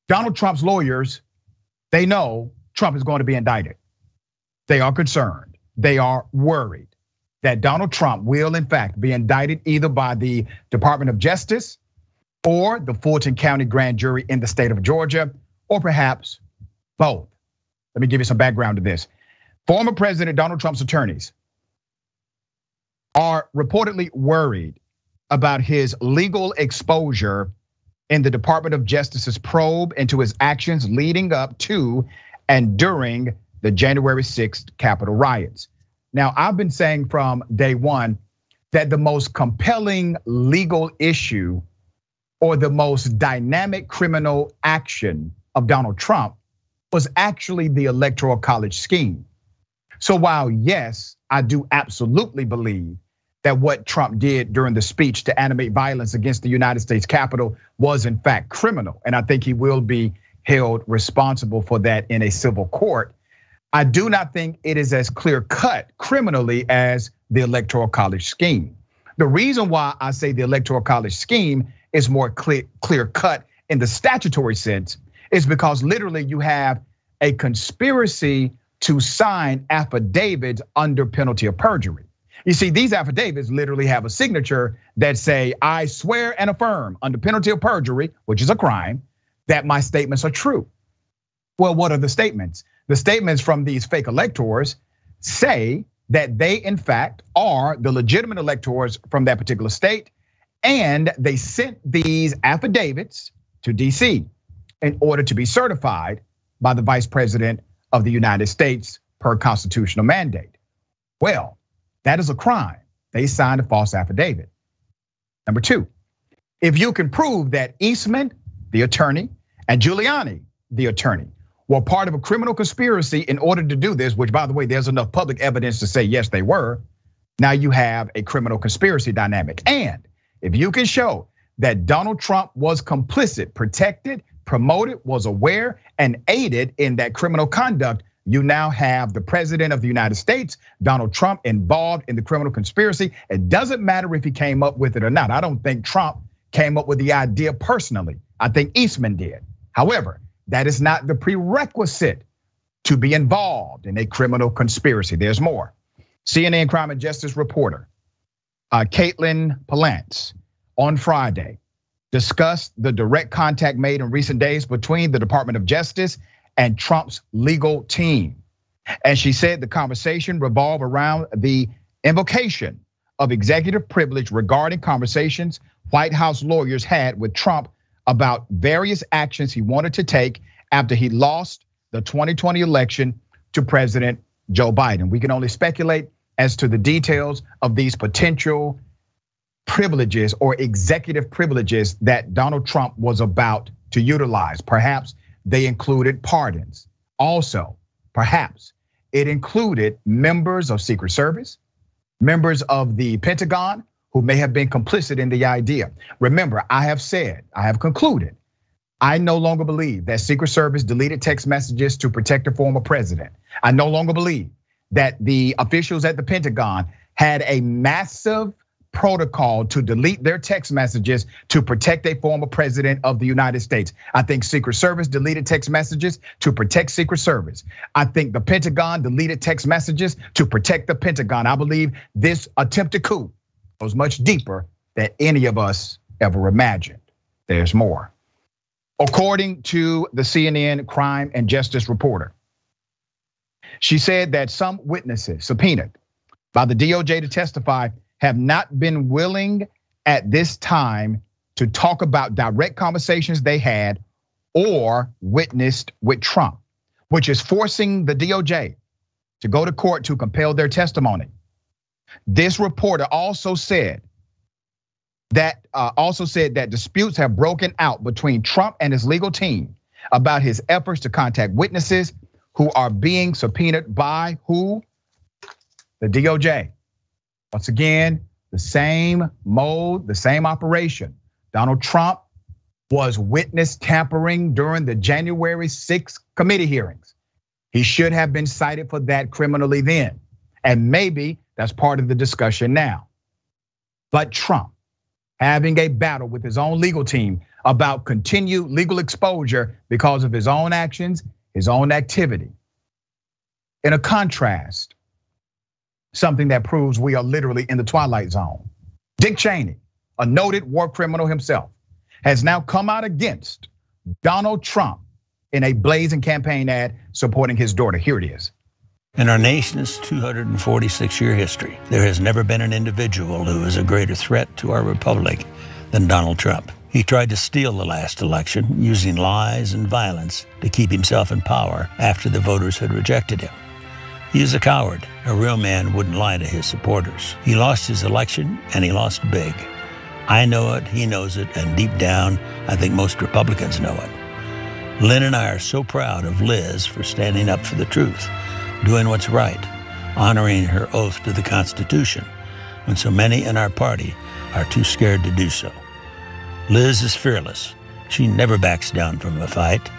Donald Trump's lawyers, they know Trump is going to be indicted. They are concerned. They are worried that Donald Trump will in fact be indicted either by the Department of Justice or the Fulton County Grand Jury in the state of Georgia, or perhaps both. Let me give you some background to this. Former President Donald Trump's attorneys are reportedly worried about his legal exposure in the Department of Justice's probe into his actions leading up to and during the January 6th Capitol riots. Now, I've been saying from day one that the most compelling legal issue or the most dynamic criminal action of Donald Trump was actually the Electoral College scheme. So while yes, I do absolutely believe that what Trump did during the speech to animate violence against the United States Capitol was in fact criminal, and I think he will be held responsible for that in a civil court, I do not think it is as clear-cut criminally as the Electoral College scheme. The reason why I say the Electoral College scheme is more clear-cut in the statutory sense is because literally you have a conspiracy to sign affidavits under penalty of perjury. You see, these affidavits literally have a signature that say, I swear and affirm under penalty of perjury, which is a crime, that my statements are true. Well, what are the statements? The statements from these fake electors say that they in fact are the legitimate electors from that particular state, and they sent these affidavits to DC in order to be certified by the Vice President of the United States per constitutional mandate. Well, that is a crime. They signed a false affidavit. Number two, if you can prove that Eastman, the attorney, and Giuliani, the attorney, were part of a criminal conspiracy in order to do this, which by the way, there's enough public evidence to say yes, they were. Now you have a criminal conspiracy dynamic. And if you can show that Donald Trump was complicit, protected, promoted, was aware, and aided in that criminal conduct, you now have the President of the United States, Donald Trump, involved in the criminal conspiracy. It doesn't matter if he came up with it or not. I don't think Trump came up with the idea personally. I think Eastman did. However, that is not the prerequisite to be involved in a criminal conspiracy. There's more. CNN crime and justice reporter Katelyn Polantz on Friday discussed the direct contact made in recent days between the Department of Justice and Trump's legal team. And she said the conversation revolved around the invocation of executive privilege regarding conversations White House lawyers had with Trump about various actions he wanted to take after he lost the 2020 election to President Joe Biden. We can only speculate as to the details of these potential privileges or executive privileges that Donald Trump was about to utilize. Perhaps they included pardons. Also, perhaps it included members of Secret Service, members of the Pentagon who may have been complicit in the idea. Remember, I have concluded, I no longer believe that Secret Service deleted text messages to protect a former president. I no longer believe that the officials at the Pentagon had a massive protocol to delete their text messages to protect a former president of the United States. I think Secret Service deleted text messages to protect Secret Service. I think the Pentagon deleted text messages to protect the Pentagon. I believe this attempted coup goes much deeper than any of us ever imagined. There's more. According to the CNN crime and justice reporter, she said that some witnesses subpoenaed by the DOJ to testify have not been willing at this time to talk about direct conversations they had or witnessed with Trump, which is forcing the DOJ to go to court to compel their testimony. This reporter also said that disputes have broken out between Trump and his legal team about his efforts to contact witnesses who are being subpoenaed by who? The DOJ. Once again, the same mode, the same operation. Donald Trump was witness tampering during the January 6th committee hearings. He should have been cited for that criminally then. And maybe that's part of the discussion now. But Trump, having a battle with his own legal team about continued legal exposure because of his own actions, his own activity. In a contrast, something that proves we are literally in the twilight zone. Dick Cheney, a noted war criminal himself, has now come out against Donald Trump in a blazing campaign ad supporting his daughter. Here it is. In our nation's 246-year history, there has never been an individual who is a greater threat to our republic than Donald Trump. He tried to steal the last election using lies and violence to keep himself in power after the voters had rejected him. He is a coward. A real man wouldn't lie to his supporters. He lost his election, and he lost big. I know it, he knows it, and deep down, I think most Republicans know it. Lynn and I are so proud of Liz for standing up for the truth, doing what's right, honoring her oath to the Constitution, when so many in our party are too scared to do so. Liz is fearless. She never backs down from a fight.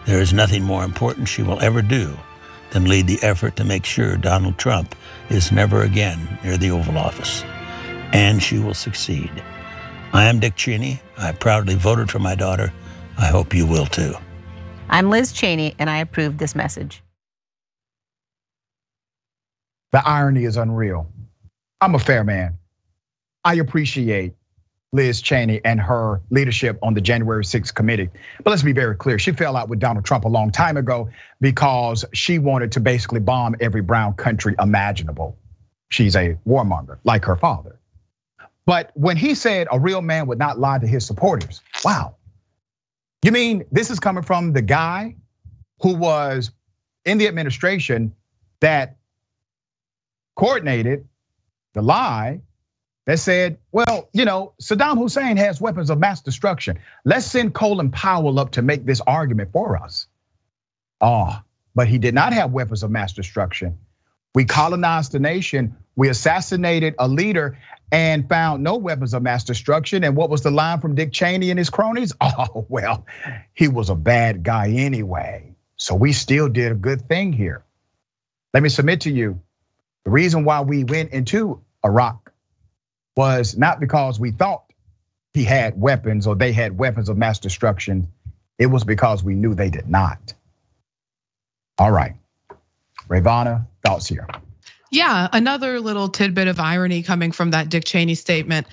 There is nothing more important she will ever do than lead the effort to make sure Donald Trump is never again near the Oval Office. And she will succeed. I am Dick Cheney. I proudly voted for my daughter. I hope you will too. I'm Liz Cheney, and I approve this message. The irony is unreal. I'm a fair man. I appreciate Liz Cheney and her leadership on the January 6th committee. But let's be very clear, she fell out with Donald Trump a long time ago because she wanted to basically bomb every brown country imaginable. She's a warmonger like her father. But when he said a real man would not lie to his supporters, wow. You mean this is coming from the guy who was in the administration that coordinated the lie that said, well, Saddam Hussein has weapons of mass destruction. Let's send Colin Powell up to make this argument for us. But he did not have weapons of mass destruction. We colonized the nation, we assassinated a leader and found no weapons of mass destruction. And what was the line from Dick Cheney and his cronies? Well, he was a bad guy anyway. So we still did a good thing here. Let me submit to you, the reason why we went into Iraq was not because we thought he had weapons or they had weapons of mass destruction. It was because we knew they did not. All right, Rayyvana, thoughts here. Yeah, another little tidbit of irony coming from that Dick Cheney statement.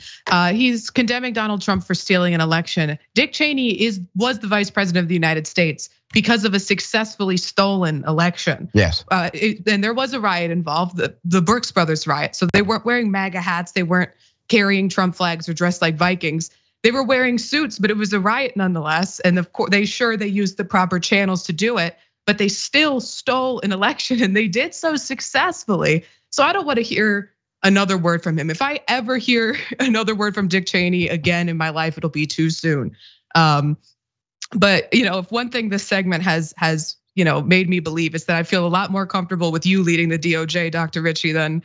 He's condemning Donald Trump for stealing an election. Dick Cheney was the vice president of the United States because of a successfully stolen election. Yes. And there was a riot involved, the Brooks Brothers riot. So they weren't wearing MAGA hats, they weren't carrying Trump flags or dressed like Vikings. They were wearing suits, but it was a riot nonetheless. And of course, they used the proper channels to do it, but they still stole an election and they did so successfully. So I don't want to hear another word from him. If I ever hear another word from Dick Cheney again in my life, it'll be too soon. But if one thing this segment has made me believe is that I feel a lot more comfortable with you leading the DOJ, Dr. Richey, than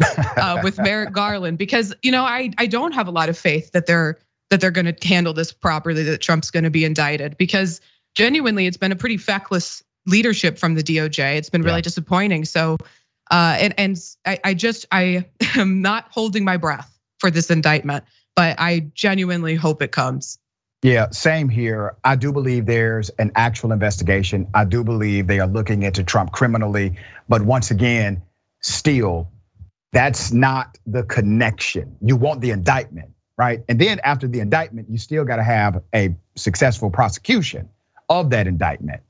with Merrick Garland, because I don't have a lot of faith that they're going to handle this properly, that Trump's going to be indicted, because genuinely it's been a pretty feckless leadership from the DOJ. It's been really disappointing. So, I am not holding my breath for this indictment, but I genuinely hope it comes. Yeah, same here. I do believe there's an actual investigation. I do believe they are looking into Trump criminally, but once again, still, that's not the connection. You want the indictment, right? And then after the indictment, you still got to have a successful prosecution of that indictment.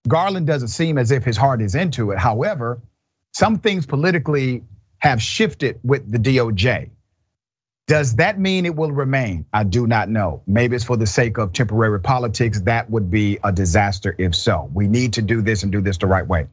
Garland doesn't seem as if his heart is into it. However, some things politically have shifted with the DOJ. Does that mean it will remain? I do not know. Maybe it's for the sake of temporary politics. That would be a disaster if so. We need to do this and do this the right way.